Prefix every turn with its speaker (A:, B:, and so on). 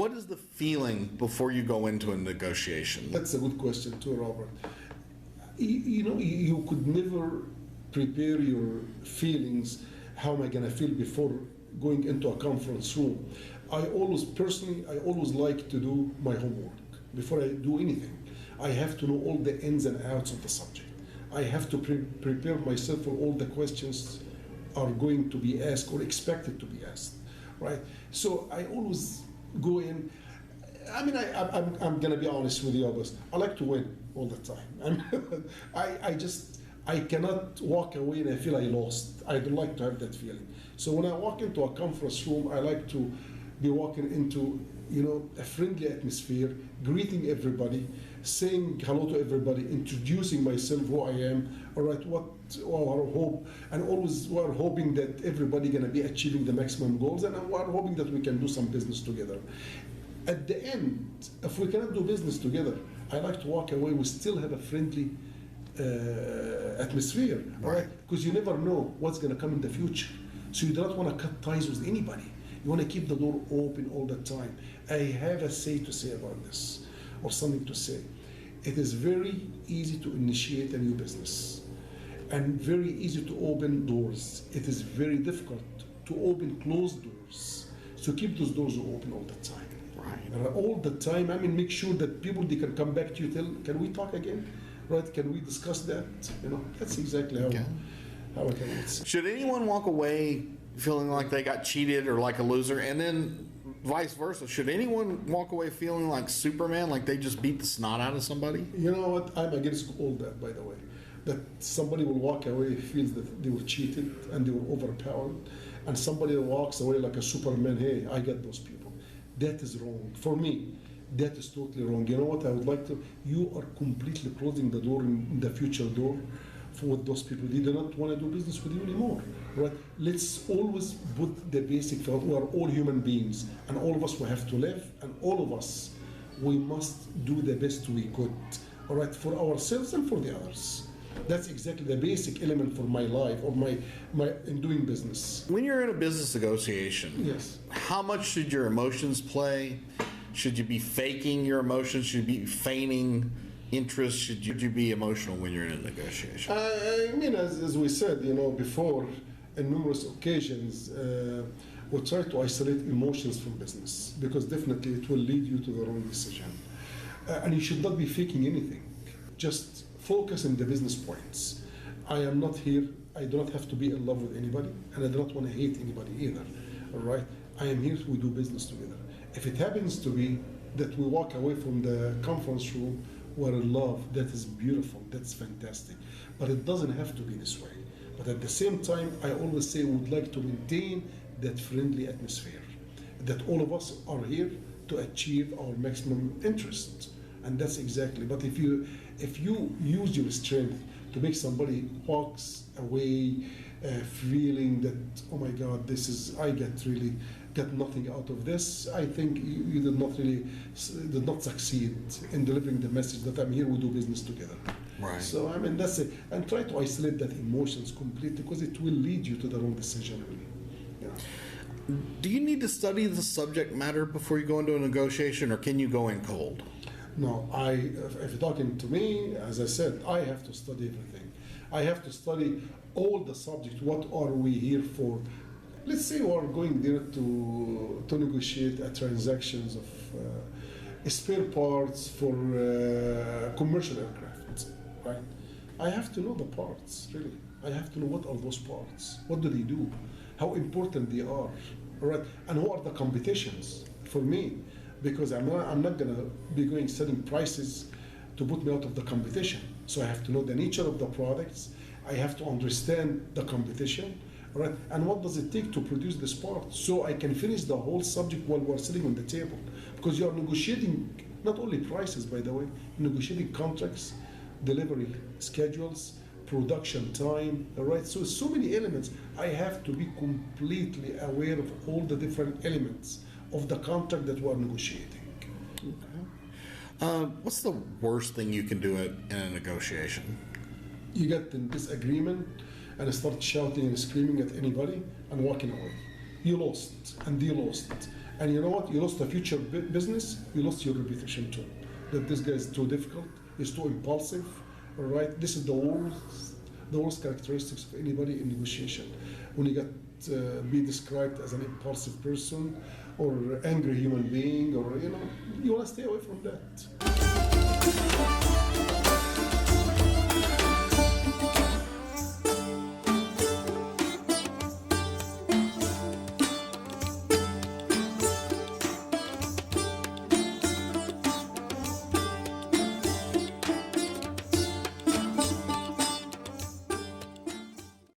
A: what is the feeling before you go into a negotiation?
B: That's a good question too, Robert. You could never prepare your feelings. How am I going to feel before going into a conference room? I always like to do my homework before I do anything. I have to know all the ins and outs of the subject. I have to prepare myself for all the questions are going to be asked or expected to be asked, right? So I always go in. I mean, I'm going to be honest with you, Abbas. I like to win all the time. I cannot walk away and I feel I lost. I don't like to have that feeling. So when I walk into a conference room, I like to be walking into, a friendly atmosphere, greeting everybody, saying hello to everybody, introducing myself, who I am, all right, what our hope, and always we're hoping that everybody going to be achieving the maximum goals, and we're hoping that we can do some business together. At the end, if we cannot do business together, I like to walk away. We still have a friendly atmosphere, right? Because you never know what's going to come in the future. So you do not want to cut ties with anybody. You want to keep the door open all the time. I have a say about this, or something to say. It is very easy to initiate a new business, and very easy to open doors. It is very difficult to open closed doors. So keep those doors open all the time.
A: Right.
B: All the time. I mean, make sure that people, they can come back to you, can we talk again? Right? Can we discuss that? That's exactly how I can say.
A: Should anyone walk away feeling like they got cheated or like a loser, and then vice versa? Should anyone walk away feeling like Superman, like they just beat the snot out of somebody?
B: You know what? I'm against all that, by the way. That somebody will walk away, feels that they were cheated and they were overpowered, and somebody walks away like a Superman. Hey, I get those people. That is wrong. For me, that is totally wrong. You know what? I would like to. You are completely closing the door, in the future door, for those people. They do not want to do business with you anymore, right? Let's always put the basic. We are all human beings, and all of us, we have to live, and all of us, we must do the best we could, all right, for ourselves and for the others. That's exactly the basic element for my life, or my in doing business.
A: When you're in a business negotiation,
B: yes,
A: how much should your emotions play? Should you be faking your emotions? Should you be feigning interest? Should you be emotional when you're in a negotiation?
B: I mean, as we said, before, in numerous occasions, we try to isolate emotions from business, because definitely it will lead you to the wrong decision. And you should not be faking anything. Just focus on the business points. I am not here. I do not have to be in love with anybody, and I do not want to hate anybody either. All right? I am here to do business together. If it happens to be that we walk away from the conference room, we're in love, that is beautiful, that's fantastic. But it doesn't have to be this way. But at the same time, I always say we would like to maintain that friendly atmosphere, that all of us are here to achieve our maximum interest. And that's exactly. But if you use your strength to make somebody walks away feeling that, oh my God, I get nothing out of this, I think you did not succeed in delivering the message that I'm here, we do business together.
A: Right.
B: So I mean, that's it. And try to isolate that emotions completely, because it will lead you to the wrong decision, really.
A: Do you need to study the subject matter before you go into a negotiation, or can you go in cold?
B: No, if you're talking to me, as I said, I have to study everything. I have to study all the subject. What are we here for? Let's say we are going there to negotiate a transactions of spare parts for commercial aircraft, right? I have to know the parts, really. I have to know what are those parts, what do they do, how important they are, all right? And who are the competitions for me? Because I'm not going to be going selling prices to put me out of the competition. So I have to know the nature of the products. I have to understand the competition, right? And what does it take to produce this part, so I can finish the whole subject while we're sitting on the table. Because you are negotiating not only prices, by the way, negotiating contracts, delivery schedules, production time, all right? So many elements. I have to be completely aware of all the different elements of the contract that we're negotiating.
A: Okay. What's the worst thing you can do in a negotiation?
B: You get in disagreement and start shouting and screaming at anybody and walking away. You lost and they lost. And you know what? You lost a future business, you lost your reputation too. That this guy is too difficult, he's too impulsive, all right? This is the worst characteristics of anybody in negotiation. When you get be described as an impulsive person or angry human being, or you want to stay away from that.